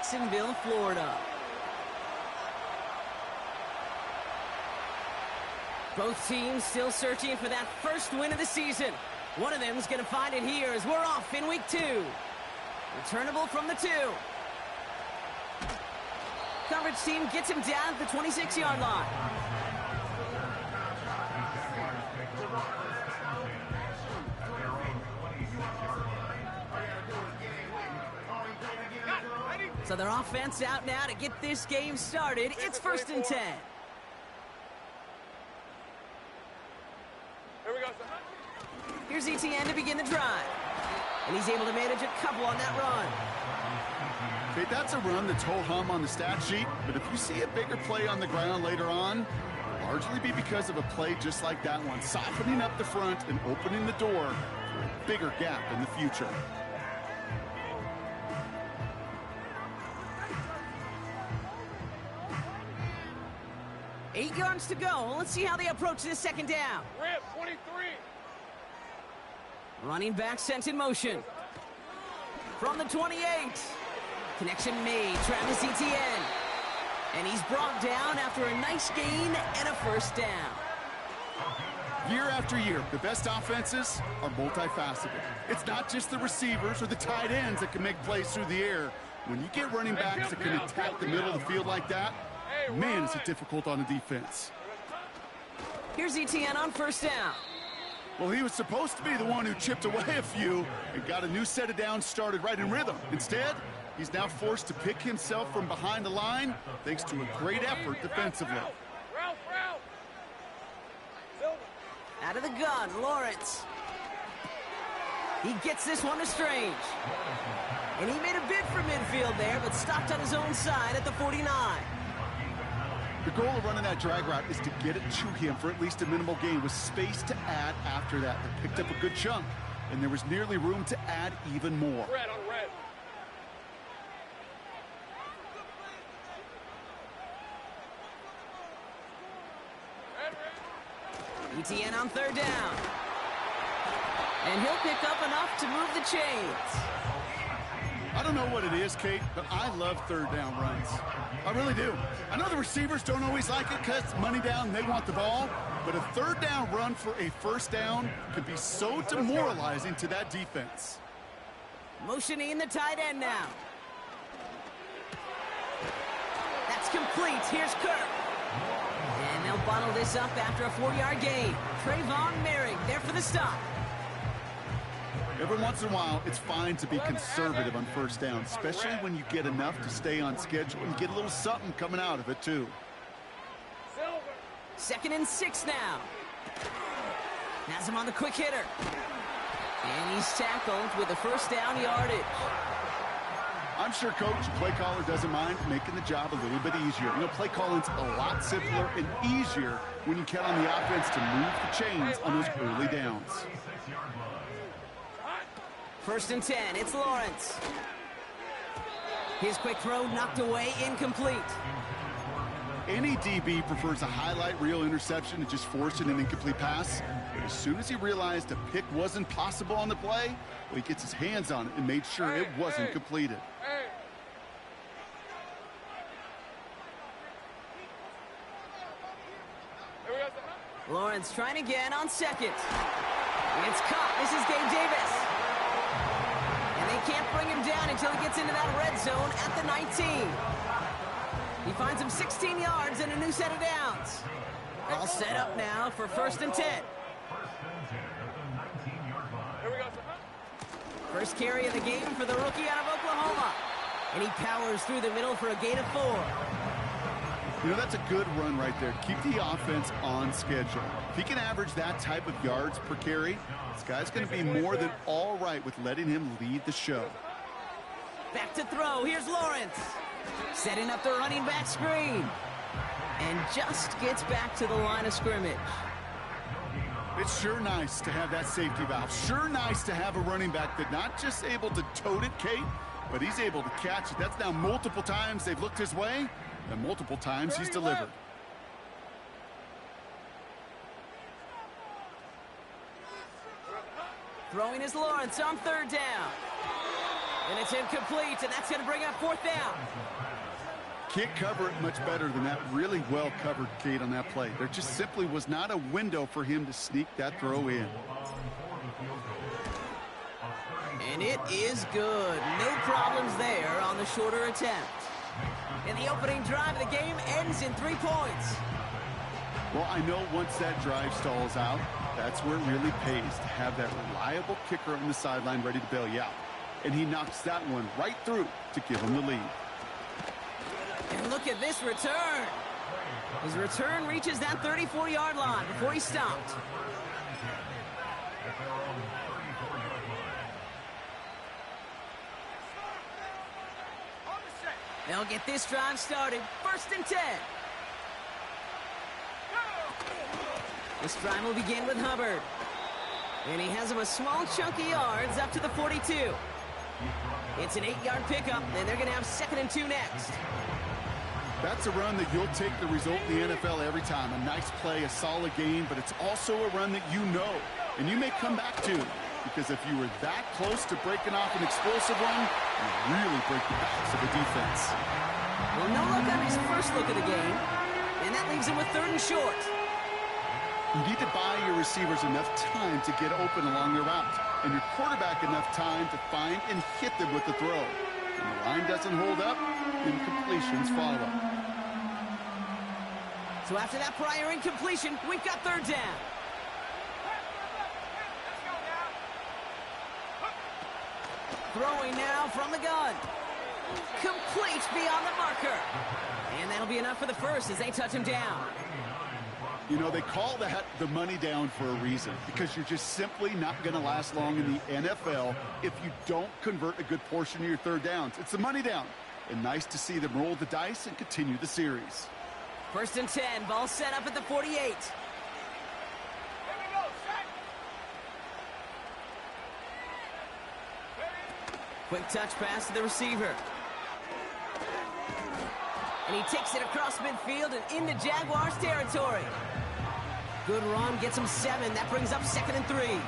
Jacksonville, Florida. Both teams still searching for that first win of the season. One of them is going to find it here as we're off in week 2. Returnable from the 2. Coverage team gets him down at the 26-yard line. So their offense out now to get this game started. It's 1st and 10. Here we go, sir. Here's Etienne to begin the drive. And he's able to manage a couple on that run. Okay, that's a run that's ho-hum on the stat sheet, but if you see a bigger play on the ground later on, it'll largely be because of a play just like that one, softening up the front and opening the door for a bigger gap in the future. Eight yards to go. Let's see how they approach this second down. Rip, 23. Running back sent in motion. From the 28. Connection made. Travis Etienne. And he's brought down after a nice gain and a first down. Year after year, the best offenses are multifaceted. It's not just the receivers or the tight ends that can make plays through the air. When you get running backs that can attack the middle of the field like that, man, is it difficult on the defense. Here's Etienne on first down. Well, he was supposed to be the one who chipped away a few and got a new set of downs started right in rhythm. Instead, he's now forced to pick himself from behind the line thanks to a great effort defensively. Out of the gun, Lawrence. He gets this one to Strange. And he made a bid for midfield there, but stopped on his own side at the 49. The goal of running that drag route is to get it to him for at least a minimal gain with space to add after that. They picked up a good chunk, and there was nearly room to add even more. Red on red. Etienne on third down. And he'll pick up enough to move the chains. I don't know what it is, Kate, but I love third down runs. I really do. I know the receivers don't always like it because money down, they want the ball. But a third down run for a first down can be so demoralizing to that defense. Motioning the tight end now. That's complete. Here's Kirk. And they'll bottle this up after a 4-yard gain. Trayvon Merrick there for the stop. Every once in a while, it's fine to be conservative on first down, especially when you get enough to stay on schedule and get a little something coming out of it, too. 2nd and 6 now. Has him on the quick hitter. And he's tackled with a first down yardage. I'm sure Coach and play caller doesn't mind making the job a little bit easier. You know, play calling's a lot simpler and easier when you count on the offense to move the chains on those early downs. 1st and 10, it's Lawrence. His quick throw knocked away, incomplete. Any DB prefers a highlight reel interception to just forcing an incomplete pass. But as soon as he realized a pick wasn't possible on the play, well, he gets his hands on it and made sure it wasn't completed. Lawrence trying again on 2nd. It's caught. This is Gabe Davis. And they can't bring him down until he gets into that red zone at the 19. He finds him 16 yards and a new set of downs. All set up now for 1st and 10. First carry of the game for the rookie out of Oklahoma. And he powers through the middle for a gain of 4. You know, that's a good run right there. Keep the offense on schedule. If he can average that type of yards per carry, this guy's going to be more than all right with letting him lead the show. Back to throw. Here's Lawrence. Setting up the running back screen. And just gets back to the line of scrimmage. It's sure nice to have that safety valve. Sure nice to have a running back that's not just able to tote it, Kate, but he's able to catch it. That's now multiple times they've looked his way, and multiple times he's delivered. Throwing is Lawrence on 3rd down. And it's incomplete, and that's going to bring up fourth down. Can't cover it much better than that. Really well covered, Kate, on that play. There just simply was not a window for him to sneak that throw in. And it is good. No problems there on the shorter attempt. And the opening drive of the game ends in 3 points. Well, I know once that drive stalls out, that's where it really pays to have that reliable kicker on the sideline ready to bail you out. And he knocks that one right through to give him the lead. And look at this return. His return reaches that 34-yard line before he's stopped. They'll get this drive started. 1st and 10. This drive will begin with Hubbard. And he has him a small chunk of yards up to the 42. It's an 8-yard pickup, and they're going to have 2nd and 2 next. That's a run that you'll take the result in the NFL every time. A nice play, a solid game, but it's also a run that you know and you may come back to, because if you were that close to breaking off an explosive run, you really break the backs of the defense. Well, no luck on his first look at the game, and that leaves him with 3rd and short. You need to buy your receivers enough time to get open along their route, and your quarterback enough time to find and hit them with the throw. When the line doesn't hold up, incompletions follow. So after that prior incompletion, we've got 3rd down. Throwing now from the gun. Complete beyond the marker. And that'll be enough for the first as they touch him down. You know, they call that the money down for a reason, because you're just simply not going to last long in the NFL if you don't convert a good portion of your 3rd downs. It's the money down. And nice to see them roll the dice and continue the series. 1st and 10, ball set up at the 48. Quick touch pass to the receiver. And he takes it across midfield and into Jaguars territory. Good run, gets him 7. That brings up 2nd and 3.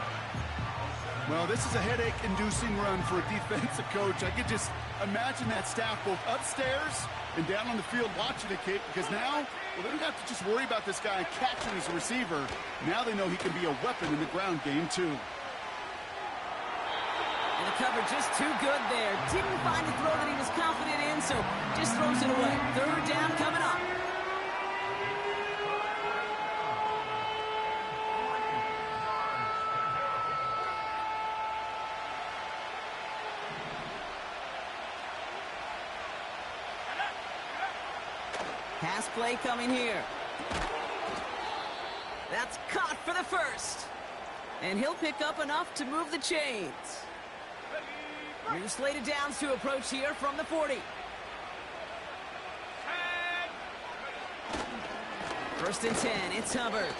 Well, this is a headache-inducing run for a defensive coach. I could just imagine that staff both upstairs and down on the field watching it, Kate, because now, well, they don't have to just worry about this guy catching as a receiver. Now they know he can be a weapon in the ground game, too. And the cover just too good there. Didn't find the throw that he was confident in, so just throws it away. 3rd down coming up. Pass play coming here. That's caught for the first. And he'll pick up enough to move the chains. New slated downs to approach here from the 40. 1st and 10, it's Hubbard.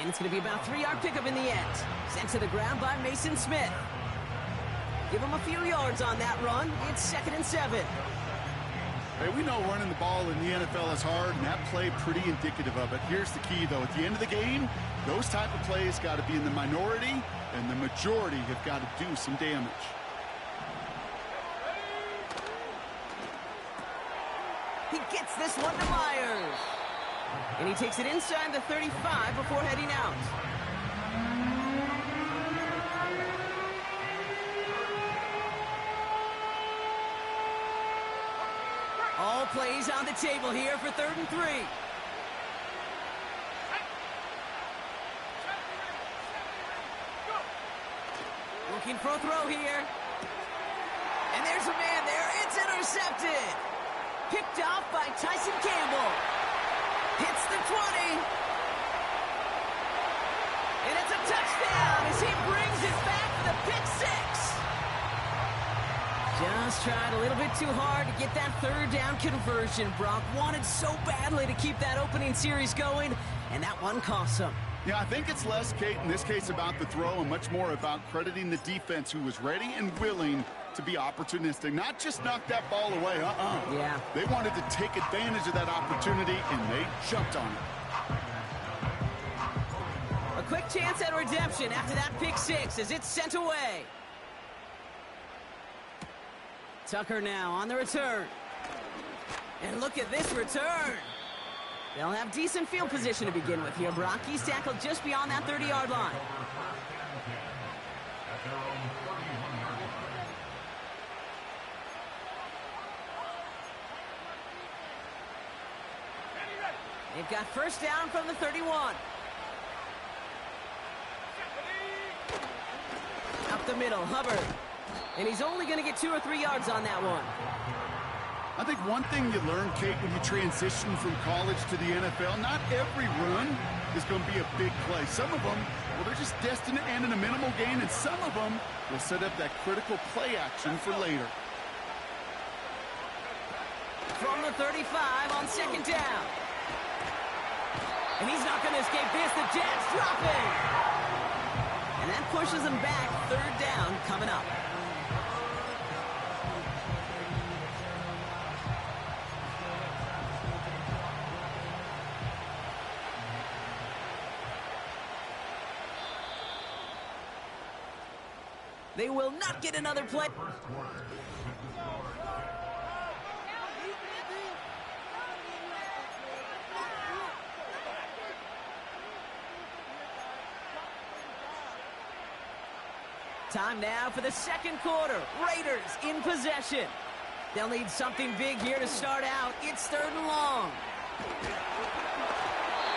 And it's going to be about a 3-yard pickup in the end. Sent to the ground by Mason Smith. Give him a few yards on that run. It's 2nd and 7. Hey, we know running the ball in the NFL is hard, and that play pretty indicative of it. Here's the key, though. At the end of the game, those type of plays got to be in the minority, and the majority have got to do some damage. He gets this one to Myers. And he takes it inside the 35 before heading out. All plays on the table here for 3rd and 3. Looking for a throw here. And there's a man there. It's intercepted. Picked off by Tyson Campbell. Hits the 20. And it's a touchdown as he brings it back for the pick 6. Just tried a little bit too hard to get that 3rd down conversion. Brock wanted so badly to keep that opening series going, and that one cost him. Yeah, I think it's less, Kate, in this case about the throw and much more about crediting the defense who was ready and willing to be opportunistic. Not just knock that ball away, Yeah. They wanted to take advantage of that opportunity, and they jumped on it. A quick chance at redemption after that pick 6 as it's sent away. Tucker now on the return. And look at this return. They'll have decent field position to begin with here, Brock. He's tackled just beyond that 30-yard line. They've got first down from the 31. Up the middle, Hubbard. And he's only going to get 2 or 3 yards on that one. I think one thing you learn, Kate, when you transition from college to the NFL, not every run is going to be a big play. Some of them, well, they're just destined to end in a minimal gain, and some of them will set up that critical play action for later. From the 35 on second down. And he's not going to escape this. The Jets dropping. And that pushes him back. Third down coming up. They will not get another play. Time now for the second quarter. Raiders in possession. They'll need something big here to start out. It's 3rd and long.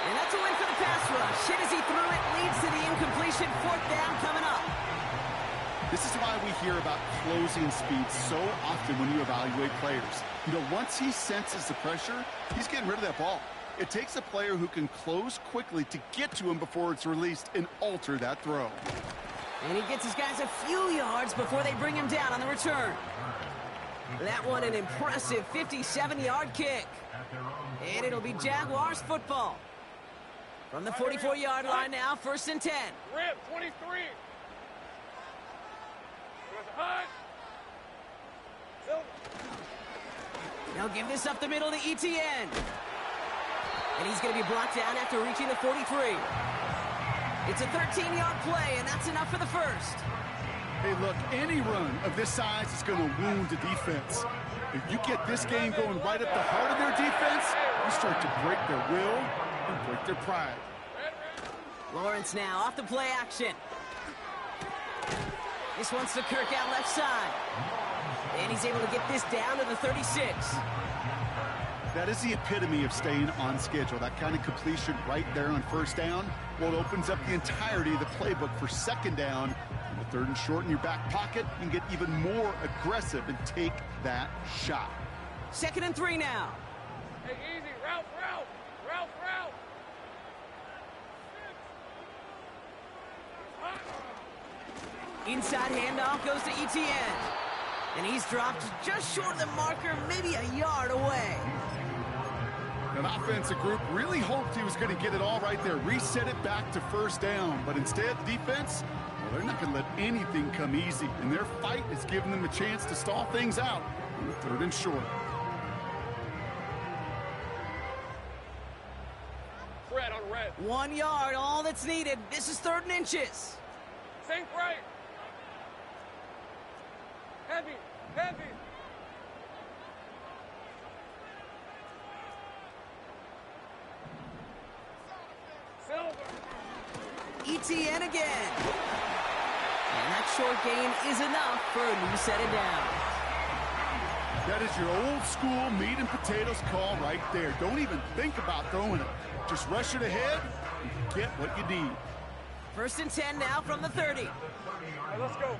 And that's a win for the pass rush. Hit as he threw it, leads to the incompletion. 4th down coming up. This is why we hear about closing speed so often when you evaluate players. You know, once he senses the pressure, he's getting rid of that ball. It takes a player who can close quickly to get to him before it's released and alter that throw. And he gets his guys a few yards before they bring him down on the return. That one an impressive 57-yard kick. And it'll be Jaguars football. From the 44-yard line now, 1st and 10. Rip, 23. They'll give this up the middle to Etienne. And he's going to be brought down after reaching the 43. It's a 13-yard play, and that's enough for the first. Hey, look, any run of this size is going to wound the defense. If you get this game going right up the heart of their defense, you start to break their will and break their pride. Lawrence now off the play action. This one's to Kirk out left side. And he's able to get this down to the 36. That is the epitome of staying on schedule. That kind of completion right there on 1st down. Well, it opens up the entirety of the playbook for 2nd down. And the 3rd and short in your back pocket, you can get even more aggressive and take that shot. 2nd and 3 now. Hey, easy. Route. Inside handoff goes to Etienne. And he's dropped just short of the marker, maybe a yard away. An offensive group really hoped he was going to get it all right there, reset it back to 1st down. But instead, defense, well, they're not going to let anything come easy. And their fight is giving them a chance to stall things out on the 3rd and short. Red on red. 1 yard, all that's needed. This is 3rd and inches. Sink right. Heavy. Silver. Etienne again. And that short gain is enough for a new set of downs. That is your old school meat and potatoes call right there. Don't even think about throwing it. Just rush it ahead and get what you need. 1st and 10 now from the 30. All right, let's go.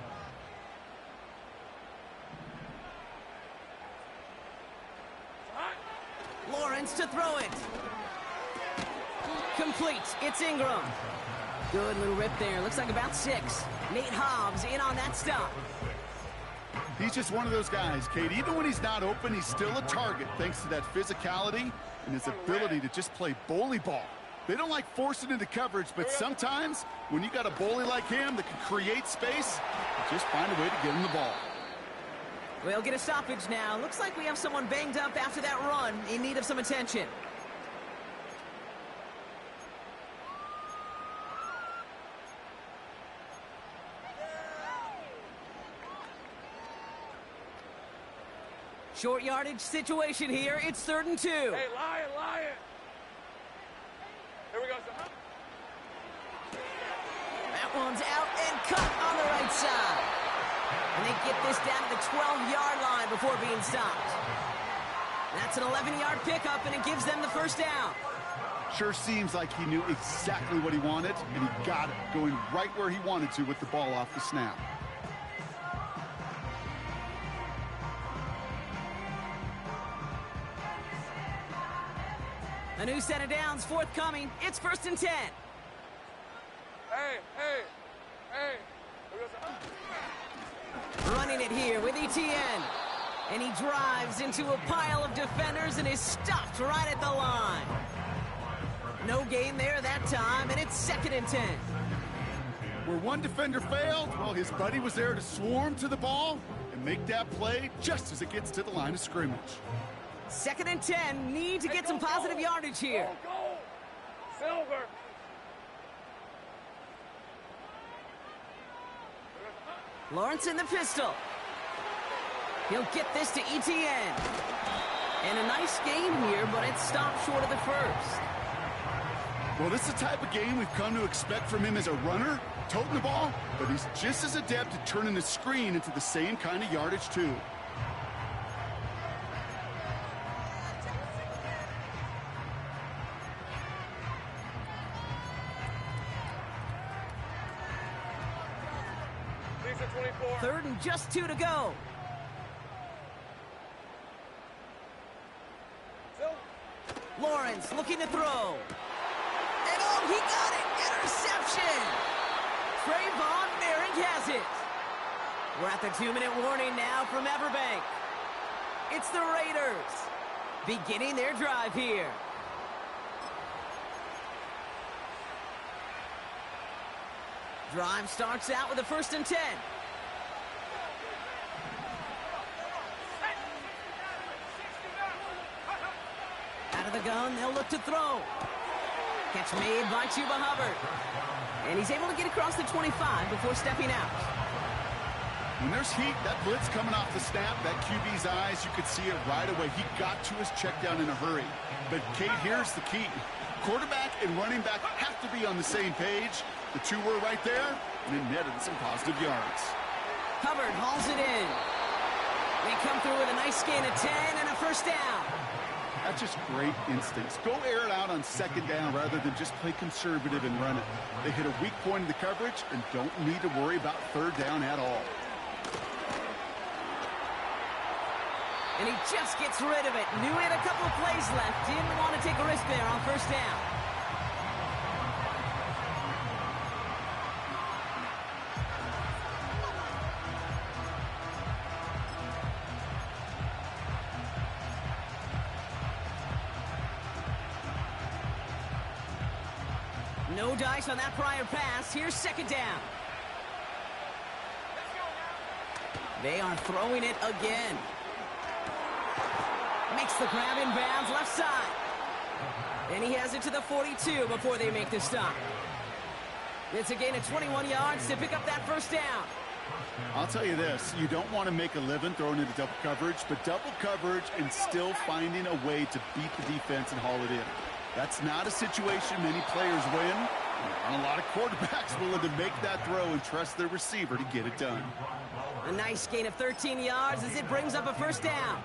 Lawrence to throw it. Complete. It's Ingram. Good little rip there. Looks like about 6. Nate Hobbs in on that stop. He's just one of those guys, Kate. Even when he's not open, he's still a target thanks to that physicality and his ability to just play bully ball. They don't like forcing into coverage, but sometimes when you got a bully like him that can create space, you just find a way to get him the ball. We'll get a stoppage now. Looks like we have someone banged up after that run, in need of some attention. Short yardage situation here. It's 3rd and 2. Hey, Lion. Here we go, son. That one's out and cut on the right side. And they get this down to the 12-yard line before being stopped. That's an 11-yard pickup, and it gives them the first down. Sure seems like he knew exactly what he wanted, and he got it, going right where he wanted to with the ball off the snap. A new set of downs forthcoming. It's 1st and 10. Hey. Here we go, son. Running it here with Etienne. And he drives into a pile of defenders and is stopped right at the line. No gain there that time, and it's 2nd and 10. Where one defender failed, well, his buddy was there to swarm to the ball and make that play just as it gets to the line of scrimmage. 2nd and 10. Need to get some positive yardage here. Go. Silver. Lawrence in the pistol. He'll get this to Etienne. And a nice gain here, but it's stopped short of the first. Well, this is the type of game we've come to expect from him as a runner, toting the ball, but he's just as adept at turning the screen into the same kind of yardage, too. These are 24. 3rd and just 2 to go. Lawrence looking to throw. And oh, he got it! Interception! Trayvon Merrick has it. We're at the 2-minute warning now from Everbank. It's the Raiders beginning their drive here. Drive starts out with a 1st and 10. Out of the gun, they'll look to throw. Catch made by Chuba Hubbard. And he's able to get across the 25 before stepping out. When there's heat, that blitz coming off the snap, that QB's eyes, you could see it right away. He got to his check down in a hurry. But, Kate, here's the key. Quarterback and running back have to be on the same page. The two were right there, and it netted some positive yards. Hubbard hauls it in. They come through with a nice gain of 10 and a first down. That's just great instincts. Go air it out on 2nd down rather than just play conservative and run it. They hit a weak point in the coverage and don't need to worry about 3rd down at all. And he just gets rid of it. Knew he had a couple of plays left. Didn't want to take a risk there on 1st down. No dice on that prior pass. Here's 2nd down. They are throwing it again. Makes the grab in bounds left side. And he has it to the 42 before they make the stop. It's a gain of 21 yards to pick up that first down. I'll tell you this, you don't want to make a living throwing into double coverage, but double coverage and still finding a way to beat the defense and haul it in. That's not a situation many players win. There aren't a lot of quarterbacks willing to make that throw and trust their receiver to get it done. A nice gain of 13 yards as it brings up a first down.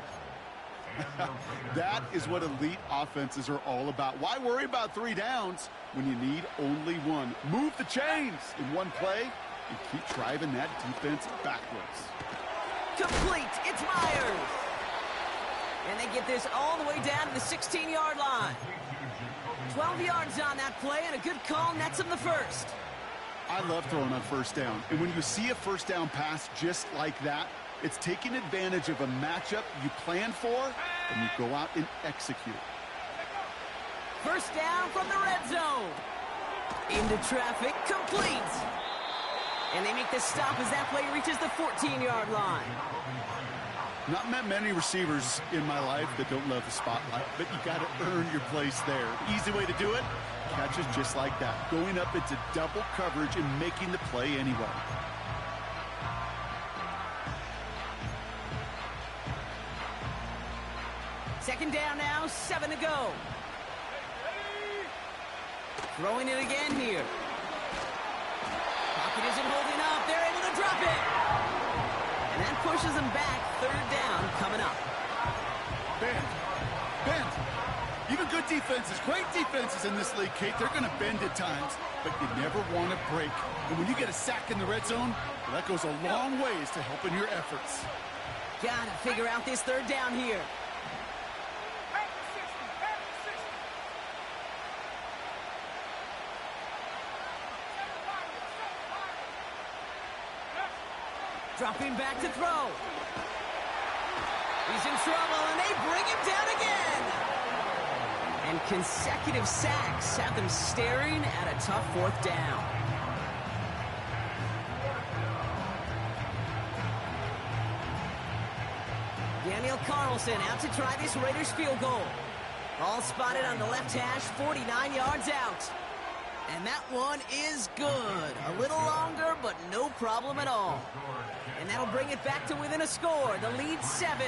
That is what elite offenses are all about. Why worry about 3 downs when you need only one? Move the chains in one play and keep driving that defense backwards. Complete. It's Myers. And they get this all the way down to the 16-yard line. 12 yards on that play, and a good call nets him the first. I love throwing on 1st down. And when you see a 1st down pass just like that, it's taking advantage of a matchup you planned for, and you go out and execute. First down from the red zone. Into traffic, complete. And they make the stop as that play reaches the 14-yard line. Not met many receivers in my life that don't love the spotlight, but you got to earn your place there. Easy way to do it, catches just like that, going up into double coverage and making the play anyway. Second down now, 7 to go. Throwing it again here. Pocket isn't holding up. They're able to drop it. And that pushes them back. Third down coming up. Bend. Even good defenses, great defenses in this league, Kate, they're going to bend at times, but you never want to break. And when you get a sack in the red zone, well, that goes a long ways to helping your efforts. Gotta figure out this third down here. Dropping back to throw. He's in trouble, and they bring him down again. And consecutive sacks have them staring at a tough fourth down. Daniel Carlson out to try this Raiders field goal. All spotted on the left hash, 49 yards out. And that one is good. A little longer, but no problem at all. And that'll bring it back to within a score. The lead 7.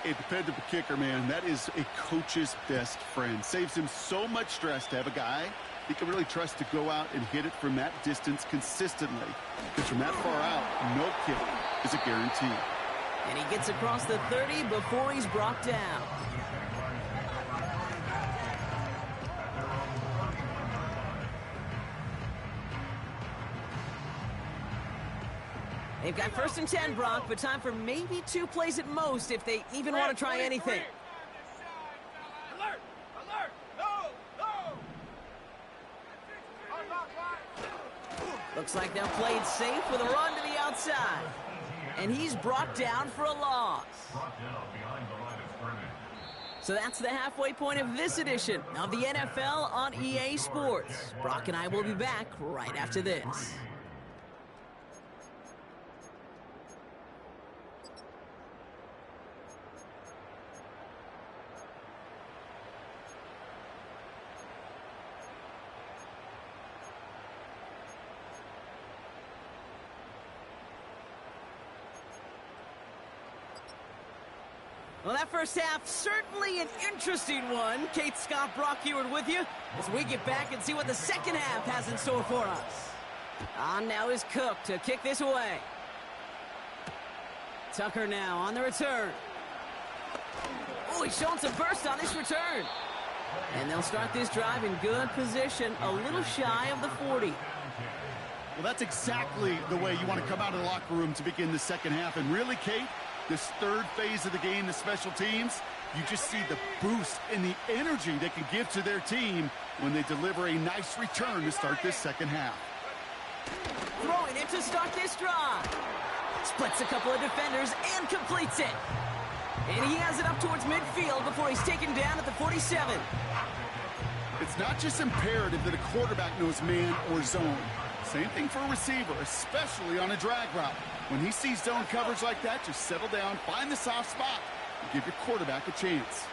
A dependable kicker, man, that is a coach's best friend. Saves him so much stress to have a guy he can really trust to go out and hit it from that distance consistently. Because from that far out, no kick is a guarantee. And he gets across the 30 before he's brought down. They've got 1st and 10, Brock, but time for maybe 2 plays at most if they even want to try anything. Alert! Alert! No! No! Looks like they'll play it safe with a run to the outside. And he's brought down for a loss. So that's the halfway point of this edition of the NFL on EA Sports. Brock and I will be back right after this. Well, that first half, certainly an interesting one. Kate, Scott, Brock Ewart with you as we get back and see what the second half has in store for us. On now is Cook to kick this away. Tucker now on the return. Oh, he's showing some burst on this return. And they'll start this drive in good position, a little shy of the 40. Well, that's exactly the way you want to come out of the locker room to begin the second half. And really, Kate, this third phase of the game, the special teams, you just see the boost and the energy they can give to their team when they deliver a nice return to start this second half. Throwing it to start this drive. Splits a couple of defenders and completes it. And he has it up towards midfield before he's taken down at the 47. It's not just imperative that a quarterback knows man or zone. Same thing for a receiver, especially on a drag route. When he sees zone coverage like that, just settle down, find the soft spot, and give your quarterback a chance.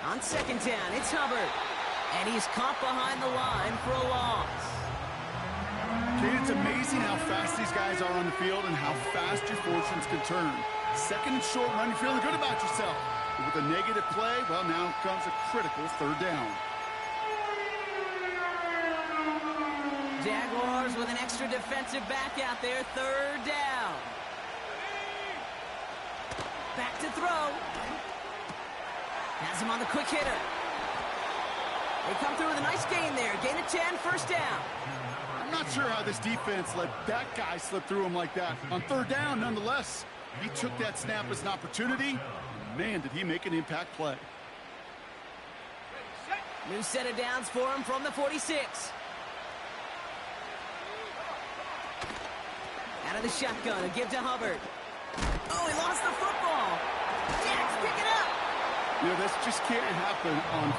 On second down, it's Hubbard. And he's caught behind the line for a loss. Kate, it's amazing how fast these guys are on the field and how fast your fortunes can turn. Second and short run, you're feeling good about yourself. But with a negative play, well, now comes a critical third down. Jaguars with an extra defensive back out there, third down. Back to throw. Has him on the quick hitter. They come through with a nice gain there. Gain of 10, first down. I'm not sure how this defense let that guy slip through him like that. On third down, nonetheless, he took that snap as an opportunity. Man, did he make an impact play. New set of downs for him from the 46. Out of the shotgun, a give to Hubbard. Oh, he lost the football. Jack's pick it up. You know, this just can't happen on...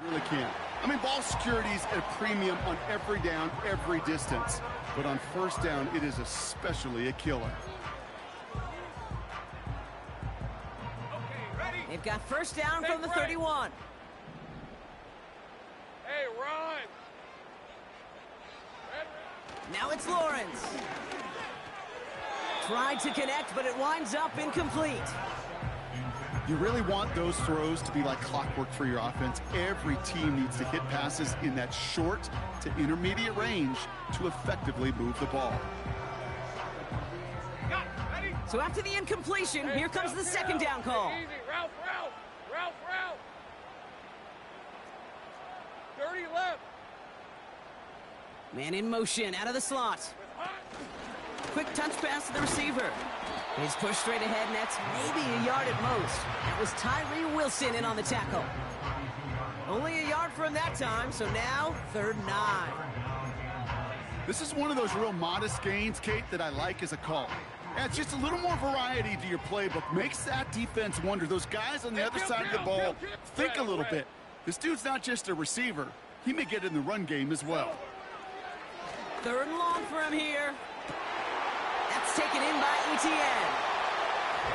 Really can't. I mean, ball security is at a premium on every down, every distance. But on first down, it is especially a killer. They've got first down from the 31. Hey, run! Now it's Lawrence. Tried to connect, but it winds up incomplete. You really want those throws to be like clockwork for your offense. Every team needs to hit passes in that short to intermediate range to effectively move the ball. So after the incompletion, here comes the second down call. Easy, Ralph. 30 left. Man in motion, out of the slot. Quick touch pass to the receiver. He's pushed straight ahead, and that's maybe a yard at most. That was Tyree Wilson in on the tackle. Only a yard for him that time, so now 3rd and 9. This is one of those real modest gains, Kate, that I like as a call. Adds just a little more variety to your playbook. Makes that defense wonder. Those guys on the other side of the ball think a little bit. This dude's not just a receiver. He may get in the run game as well. 3rd and long for him here. That's taken in by Etienne.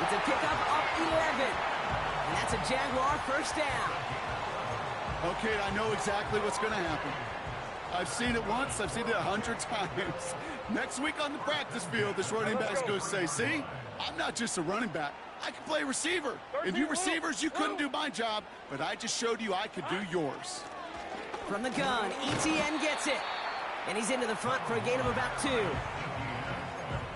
It's a pickup up 11. And that's a Jaguar first down. Okay, I know exactly what's going to happen. I've seen it once. I've seen it 100 times. Next week on the practice field, this running back's going to say, see, I'm not just a running back. I can play receiver. And you receivers, you couldn't do my job, but I just showed you I could do yours. From the gun, Etienne gets it. And he's into the front for a gain of about 2.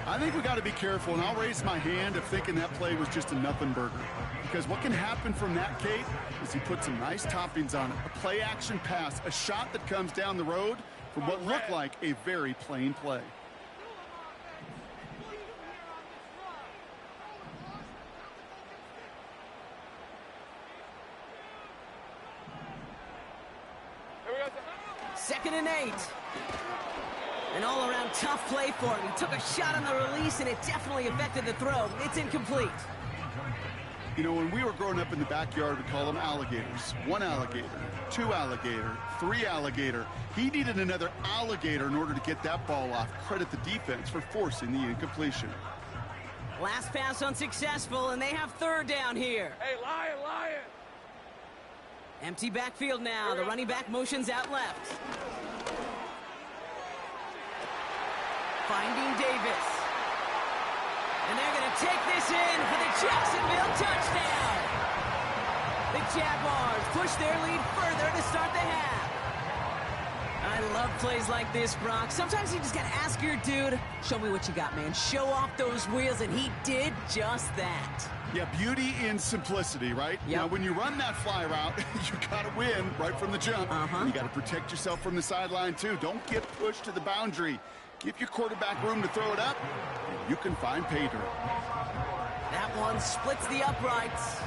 I think we got to be careful, and I'll raise my hand if thinking that play was just a nothing burger. Because what can happen from that, Kate, is he put some nice toppings on it. A play-action pass, a shot that comes down the road from what looked like a very plain play. Second and 8. An all-around tough play for him. He took a shot on the release, and it definitely affected the throw. It's incomplete. You know, when we were growing up in the backyard, we call them alligators. 1 alligator, 2 alligator, 3 alligator. He needed another alligator in order to get that ball off. Credit the defense for forcing the incompletion. Last pass unsuccessful, and they have 3rd down here. Hey, Lion! Empty backfield now. The running back motions out left. Finding Davis. And they're going to take this in for the Jacksonville touchdown. The Jaguars push their lead further to start the half. I love plays like this, Brock. Sometimes you just got to ask your dude, show me what you got, man. Show off those wheels, and he did just that. Yeah, beauty in simplicity, right? Yep. Now, when you run that fly route, you got to win right from the jump. You got to protect yourself from the sideline, too. Don't get pushed to the boundary. Give your quarterback room to throw it up, and you can find pay dirt. That one splits the uprights.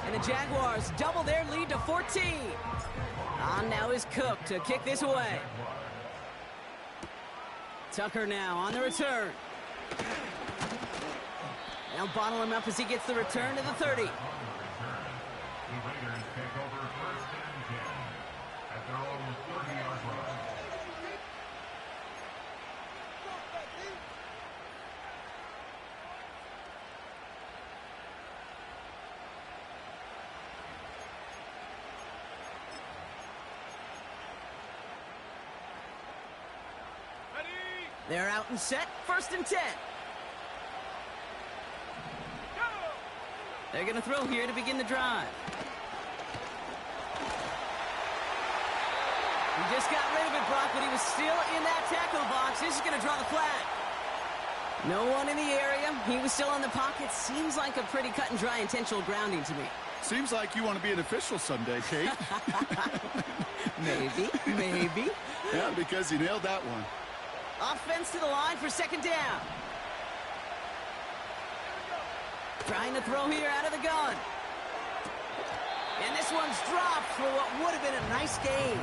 And the Jaguars double their lead to 14. On now is Cook to kick this away. Tucker now on the return. They'll bottle him up as he gets the return to the 30. They're out and set, 1st and 10. They're going to throw here to begin the drive. He just got rid of it, Brock, but he was still in that tackle box. This is going to draw the flag. No one in the area. He was still in the pocket. Seems like a pretty cut and dry intentional grounding to me. Seems like you want to be an official someday, Kate. Maybe. Yeah, because you nailed that one. Offense to the line for 2nd down. Trying to throw here out of the gun. And this one's dropped for what would have been a nice gain.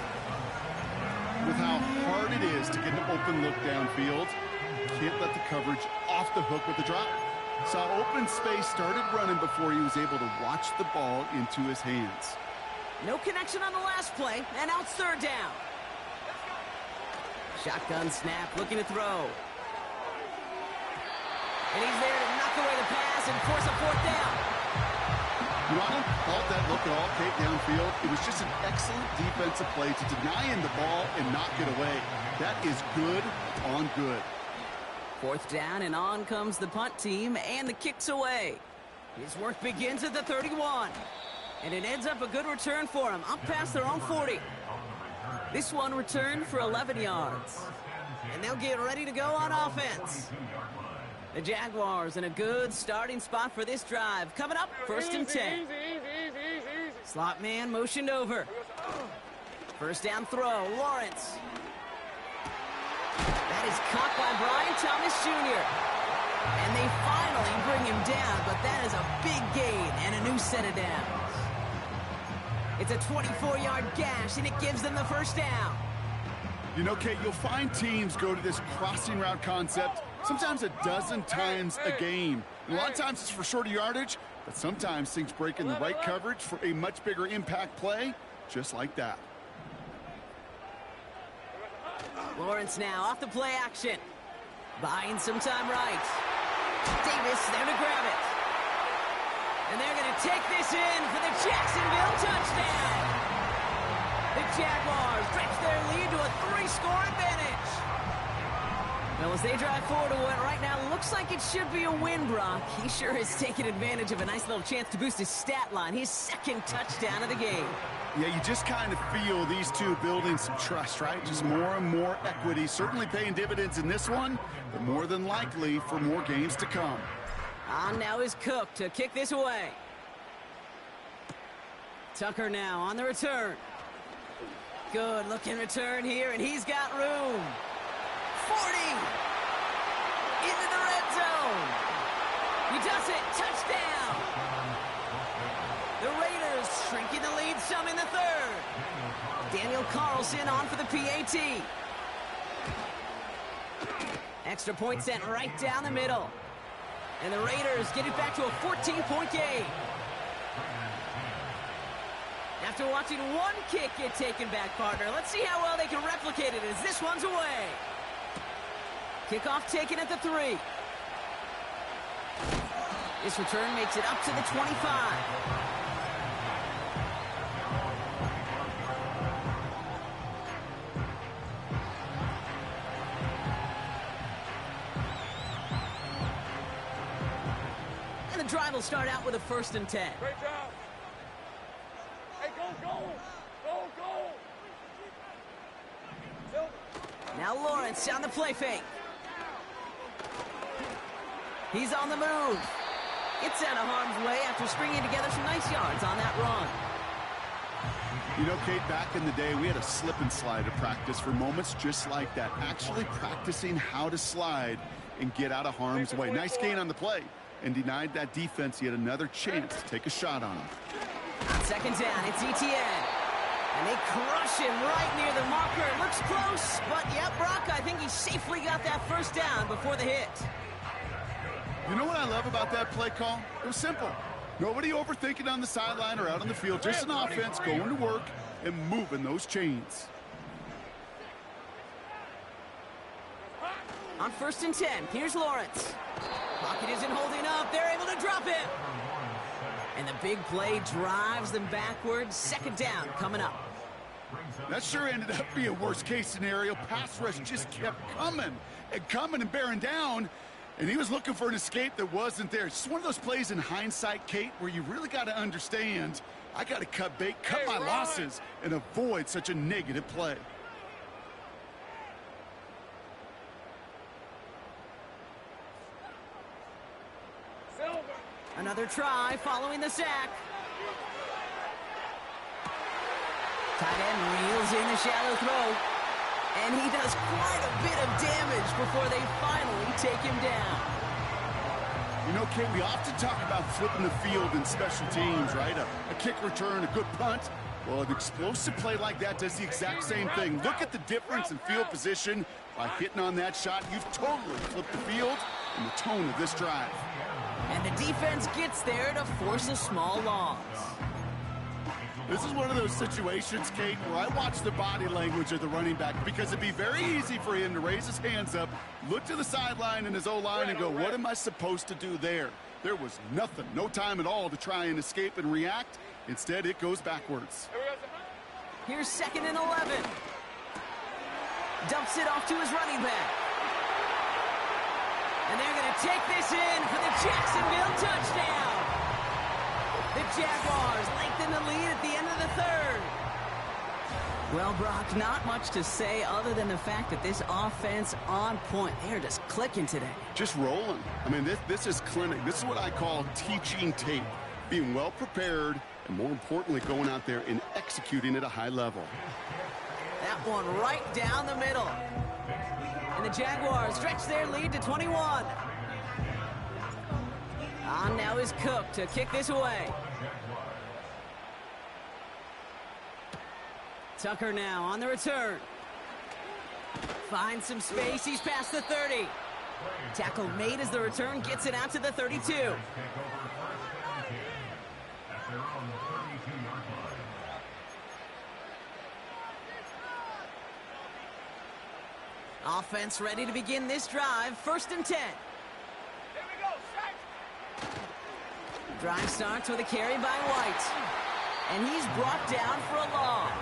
With how hard it is to get an open look downfield, can't let the coverage off the hook with the drop. Saw open space, started running before he was able to watch the ball into his hands. No connection on the last play, and now it's 3rd down. Shotgun snap, looking to throw. And he's there to knock away the pass and force a 4th down. You know, I don't fault that look at all, Kate, downfield. It was just an excellent defensive play to deny him the ball and knock it away. That is good on good. 4th down, and on comes the punt team, and the kick's away. His work begins at the 31. And it ends up a good return for him, up past their own 40. This one returned for 11 yards. And they'll get ready to go on offense. The Jaguars in a good starting spot for this drive. Coming up, 1st and 10. Slot man motioned over. 1st down throw, Lawrence. That is caught by Brian Thomas Jr. And they finally bring him down, but that is a big gain and a new set of downs. It's a 24-yard gash, and it gives them the 1st down. You know, Kate, you'll find teams go to this crossing route concept sometimes a dozen times a game. And a lot of times it's for shorter yardage, but sometimes things break in the right coverage for a much bigger impact play, just like that. Lawrence now off the play action. Buying some time right. Davis there to grab it. And they're going to take this in for the Jacksonville touchdown. The Jaguars stretch their lead to a 3-score advantage. Well, as they drive forward to what right now looks like it should be a win, Brock, he sure has taken advantage of a nice little chance to boost his stat line. His 2nd touchdown of the game. Yeah, you just kind of feel these two building some trust, right? Just more and more equity. Certainly paying dividends in this one, but more than likely for more games to come. On now is Cook to kick this away. Tucker now on the return. Good looking return here, and he's got room. 40 into the red zone. He does it. Touchdown. The Raiders shrinking the lead some in the 3rd. Daniel Carlson on for the PAT. Extra point sent right down the middle. And the Raiders get it back to a 14-point game. After watching one kick get taken back, partner, let's see how well they can replicate it as this one's away. Kickoff taken at the 3. This return makes it up to the 25. And the drive will start out with a 1st and 10. Great job. Hey, go. Now Lawrence on the play fake. He's on the move. Gets out of harm's way after stringing together some nice yards on that run. You know, Kate, back in the day, we had a slip and slide at practice for moments just like that. Actually practicing how to slide and get out of harm's way. Nice gain on the play, and denied that defense yet another chance to take a shot on him. 2nd down, it's ETN. And they crush him right near the marker. It looks close, but yeah, Brock, I think he safely got that 1st down before the hit. You know what I love about that play call? It was simple. Nobody overthinking on the sideline or out on the field. Just an offense going to work and moving those chains. On 1st and 10, here's Lawrence. Pocket isn't holding up. They're able to drop him. And the big play drives them backwards. 2nd down coming up. That sure ended up being a worst-case scenario. Pass rush just kept coming and bearing down. And he was looking for an escape that wasn't there. It's just one of those plays in hindsight, Kate, where you really got to understand, I got to cut bait, cut my losses, and avoid such a negative play. Another try following the sack. Tight end reels in the shallow throw. And he does quite a bit of damage before they finally take him down. You know, Kate, we often talk about flipping the field in special teams, right? A kick return, a good punt. Well, an explosive play like that does the exact same thing. Look at the difference in field position. By hitting on that shot, you've totally flipped the field and the tone of this drive. And the defense gets there to force a small loss. This is one of those situations, Kate, where I watch the body language of the running back because it'd be very easy for him to raise his hands up, look to the sideline and his O-line and go, what am I supposed to do there? There was nothing, no time at all to try and escape and react. Instead, it goes backwards. Here's 2nd and 11. Dumps it off to his running back. And they're going to take this in for the Jacksonville touchdown. The Jaguars lengthen the lead at the end of the 3rd. Well, Brock, not much to say other than the fact that this offense on point. They're just clicking today. Just rolling. I mean, this is clinic. This is what I call teaching tape. Being well prepared and, more importantly, going out there and executing at a high level. That one right down the middle. And the Jaguars stretch their lead to 21. On now is Cook to kick this away. Tucker now on the return. Finds some space. He's past the 30. Tackle made as the return gets it out to the 32. Offense ready to begin this drive. 1st and 10. Here we go, set. Drive starts with a carry by White. And he's brought down for a loss.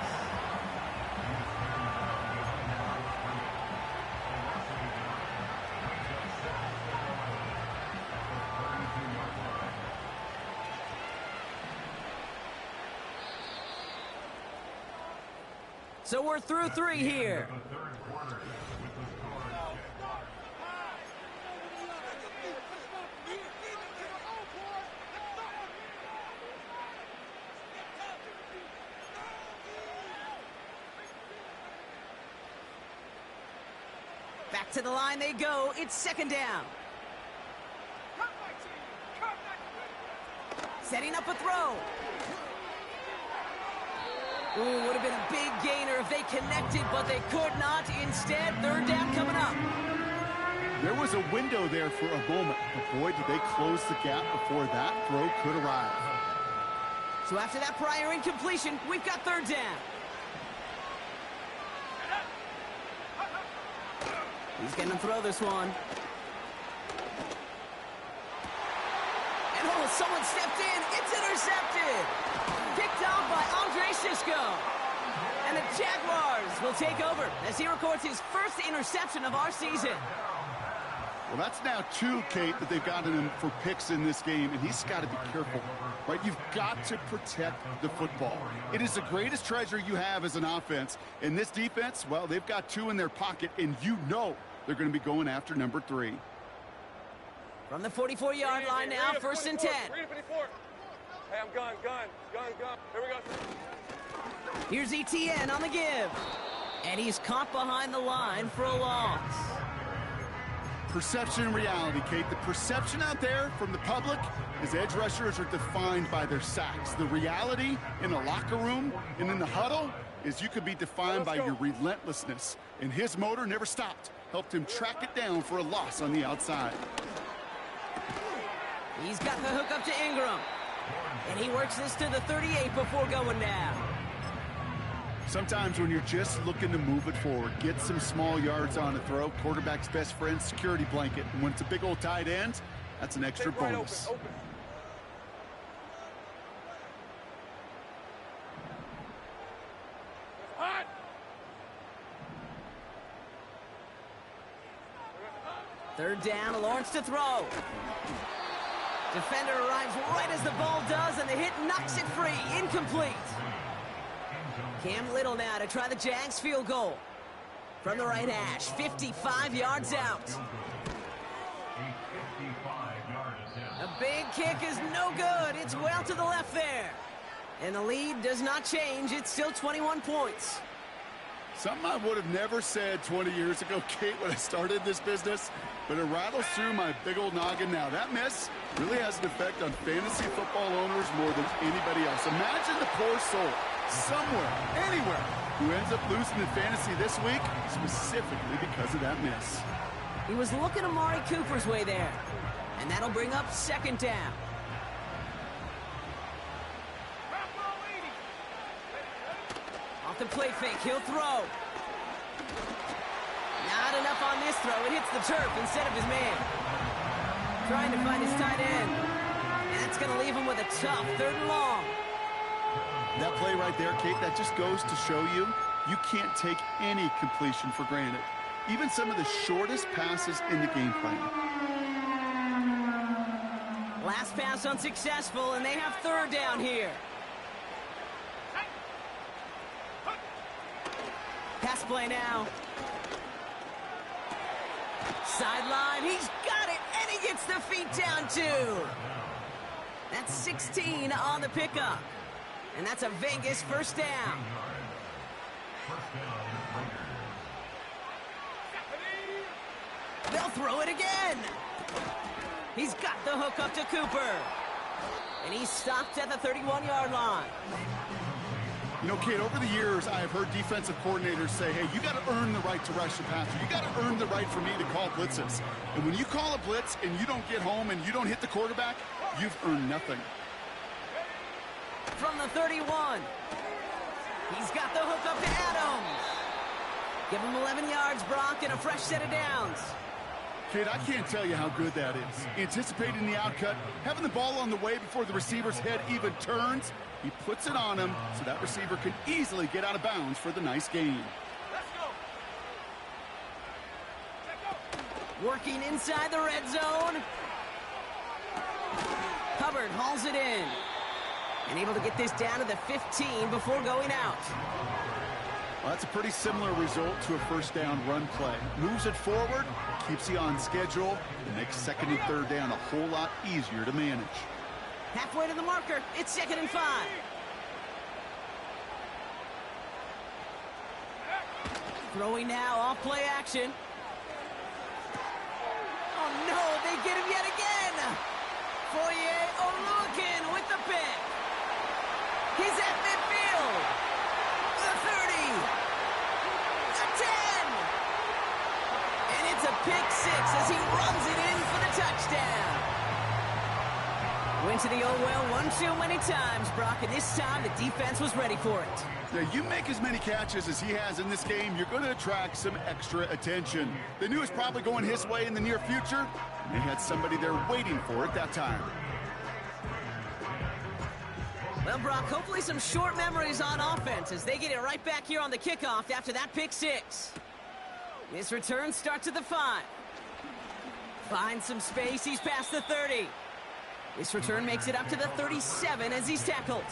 So we're through 3 here. Back to the line they go. It's 2nd down. Setting up a throw. Ooh, would have been a big gainer if they connected, but they could not. Instead, 3rd down coming up. There was a window there for a moment, but boy, did they close the gap before that throw could arrive. So after that prior incompletion, we've got 3rd down. He's going to throw this one. And oh, someone stepped in. It's intercepted. Picked off by Andre Sisco. And the Jaguars will take over as he records his 1st interception of our season. Well, that's now 2, Kate, that they've gotten him for picks in this game, and he's got to be careful, right? You've got to protect the football. It is the greatest treasure you have as an offense. In this defense, well, they've got 2 in their pocket, and you know they're going to be going after number 3. From the 44-yard line now, 1st and 10. Hey, I'm gun. Here we go. Here's ETN on the give. And he's caught behind the line for a loss. Perception and reality, Kate. The perception out there from the public is edge rushers are defined by their sacks. The reality in the locker room and in the huddle is you could be defined by your relentlessness. And his motor never stopped. Helped him track it down for a loss on the outside. He's got the hook up to Ingram. And he works this to the 38 before going down. Sometimes when you're just looking to move it forward, get some small yards on a throw, quarterback's best friend, security blanket. And when it's a big old tight end, that's an extra bonus. Open. Hot. 3rd down, Lawrence to throw. Defender arrives right as the ball does, and the hit knocks it free. Incomplete. Cam Little now to try the Jags field goal. From the right hash, 55 yards out. A big kick is no good. It's well to the left there. And the lead does not change. It's still 21 points. Something I would have never said 20 years ago, Kate, when I started this business, but it rattles through my big old noggin now. That miss really has an effect on fantasy football owners more than anybody else. Imagine the poor soul somewhere, anywhere, who ends up losing in fantasy this week specifically because of that miss. He was looking Amari Cooper's way there. And that'll bring up 2nd down. Off the play fake, he'll throw. Not enough on this throw. It hits the turf instead of his man. Trying to find his tight end. And that's going to leave him with a tough 3rd and long. That play right there, Kate, that just goes to show you, you can't take any completion for granted. Even some of the shortest passes in the game plan. Last pass unsuccessful, and they have 3rd down here. Pass play now. Sideline, he's got it, and he gets the feet down too. That's 16 on the pickup. And that's a Vegas 1st down. They'll throw it again. He's got the hook up to Cooper. And he's stopped at the 31-yard line. You know, Kate, over the years, I have heard defensive coordinators say, hey, you got to earn the right to rush the passer. You got to earn the right for me to call blitzes. And when you call a blitz and you don't get home and you don't hit the quarterback, you've earned nothing. From the 31. He's got the hook up to Adams. Give him 11 yards, Brock, and a fresh set of downs. Kate, I can't tell you how good that is. Anticipating the outcut, having the ball on the way before the receiver's head even turns, he puts it on him so that receiver can easily get out of bounds for the nice gain. Let's go. Working inside the red zone. Hubbard hauls it in. And able to get this down to the 15 before going out. Well, that's a pretty similar result to a 1st down run play. Moves it forward, keeps you on schedule, and makes 2nd and 3rd down a whole lot easier to manage. Halfway to the marker, it's 2nd and 5. Throwing now, off play action. Oh no, they get him yet again. Foye Oluokin with the pick. He's at midfield. The 30. The 10. And it's a pick 6 as he runs it in for the touchdown. Went to the old well one too many times, Brock, and this time the defense was ready for it. Now, you make as many catches as he has in this game, you're going to attract some extra attention. They knew it was probably going his way in the near future, and they had somebody there waiting for it that time. Well, Brock, hopefully some short memories on offense as they get it right back here on the kickoff after that pick 6. This return starts at the 5. Finds some space, he's past the 30. This return makes it up to the 37 as he's tackled.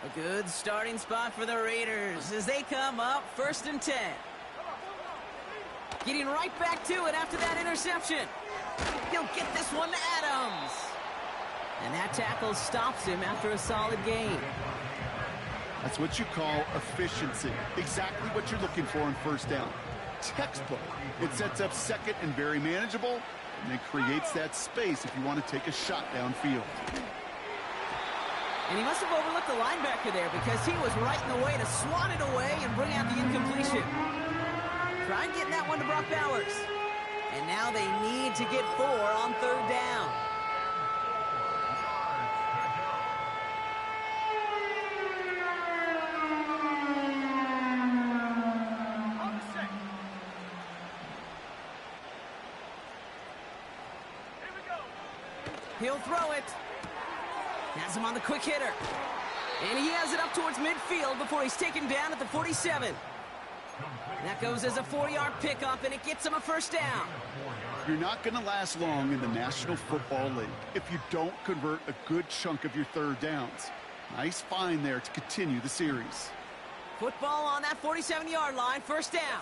A good starting spot for the Raiders as they come up 1st and 10. Getting right back to it after that interception. He'll get this one to Adams. And that tackle stops him after a solid gain. That's what you call efficiency. Exactly what you're looking for on 1st down. Textbook. It sets up 2nd and very manageable, and it creates that space if you want to take a shot downfield. And he must have overlooked the linebacker there because he was right in the way to swat it away and bring out the incompletion. Trying getting that one to Brock Bowers. And now they need to get 4 on 3rd down. He'll throw it. Has him on the quick hitter. And he has it up towards midfield before he's taken down at the 47. That goes as a 4-yard pickup, and it gets him a 1st down. You're not going to last long in the National Football League if you don't convert a good chunk of your 3rd downs. Nice find there to continue the series. Football on that 47-yard line, 1st down.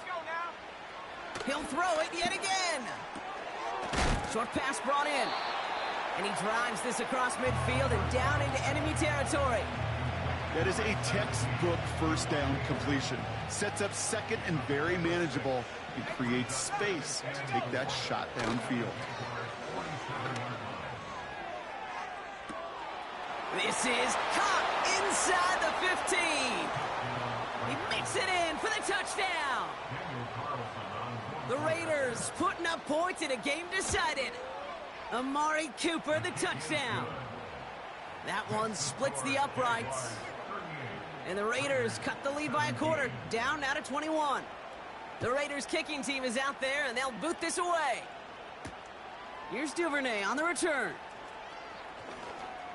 He'll throw it yet again. Short pass brought in. And he drives this across midfield and down into enemy territory. That is a textbook 1st down completion. Sets up 2nd and very manageable and creates space to take that shot downfield. This is caught inside the 15. He makes it in for the touchdown. The Raiders putting up points in a game decided. Amari Cooper, the touchdown. That one splits the uprights. And the Raiders cut the lead by a quarter, down now to 21. The Raiders kicking team is out there, and they'll boot this away. Here's Duvernay on the return.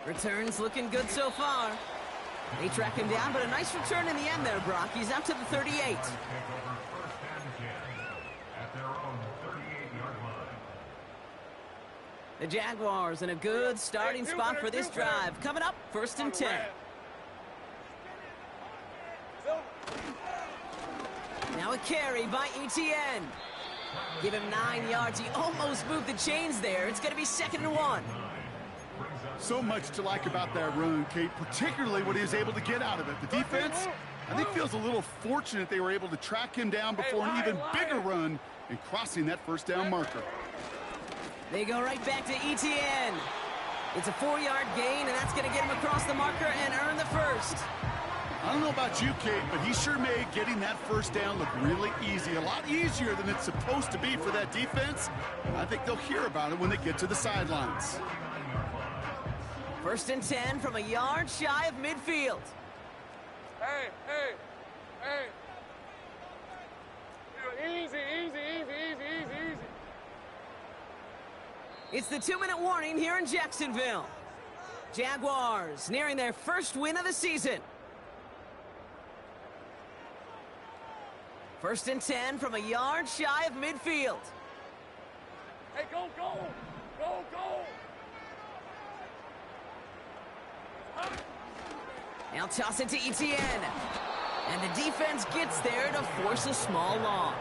Return's looking good so far. They track him down, but a nice return in the end there, Brock. He's out to the 38. The Jaguars in a good starting spot for this drive. Coming up, 1st and 10. Now a carry by ETN. Give him 9 yards. He almost moved the chains there. It's going to be 2nd and 1. So much to like about that run, Kate, particularly what he was able to get out of it. The defense, I think, feels a little fortunate they were able to track him down before an even bigger run and crossing that 1st down marker. They go right back to ETN. It's a 4-yard gain, and that's going to get him across the marker and earn the 1st. I don't know about you, Kate, but he sure made getting that 1st down look really easy. A lot easier than it's supposed to be for that defense. I think they'll hear about it when they get to the sidelines. 1st and 10 from a yard shy of midfield. Hey. Easy. It's the 2-minute warning here in Jacksonville. Jaguars nearing their 1st win of the season. 1st and 10 from a yard shy of midfield. Hey, go. Now toss it to ETN. And the defense gets there to force a small loss.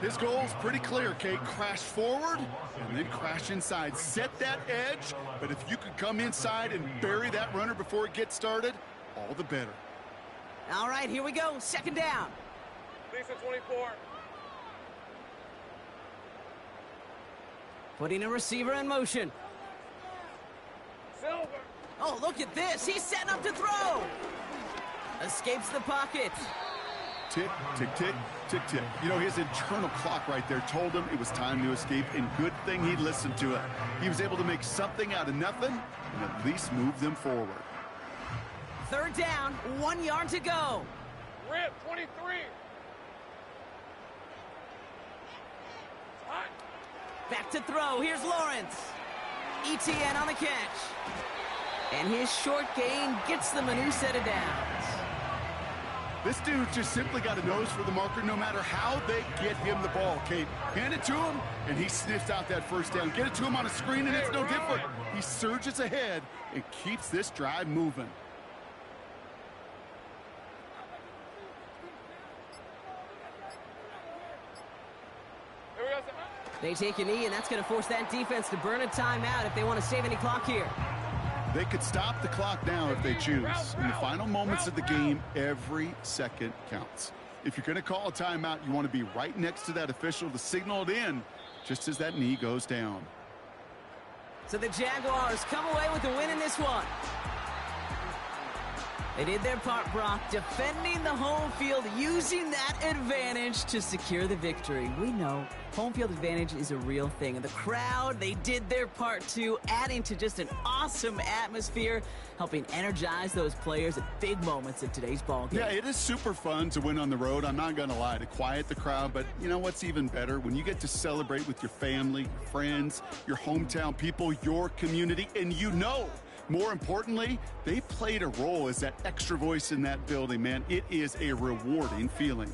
His goal's pretty clear, Kate. Crash forward and then crash inside. Set that edge, but if you could come inside and bury that runner before it gets started, all the better. All right, here we go. 2nd down. Lisa 24. Putting a receiver in motion. Silver. Oh, look at this. He's setting up to throw. Escapes the pocket. Tick, tick, tick, tick, tick. You know, his internal clock right there told him it was time to escape, and good thing he listened to it. He was able to make something out of nothing and at least move them forward. 3rd down, 1 yard to go. Rip 23. Hot. Back to throw. Here's Lawrence. ETN on the catch. And his short gain gets them a new set of downs. This dude just simply got a nose for the marker no matter how they get him the ball, Kate. Hand it to him, and he sniffs out that 1st down. Get it to him on a screen, and it's no different. He surges ahead and keeps this drive moving. They take a knee, and that's going to force that defense to burn a timeout if they want to save any clock here. They could stop the clock now if they choose. In the final moments of the game, every second counts. If you're going to call a timeout, you want to be right next to that official to signal it in just as that knee goes down. So the Jaguars come away with the win in this one. They did their part, Brock, defending the home field, using that advantage to secure the victory. We know home field advantage is a real thing. And the crowd, they did their part too, adding to just an awesome atmosphere, helping energize those players at big moments in today's ball game. Yeah, it is super fun to win on the road. I'm not going to lie, to quiet the crowd. But you know what's even better? When you get to celebrate with your family, your friends, your hometown people, your community, and you know, more importantly, they played a role as that extra voice in that building, man. It is a rewarding feeling.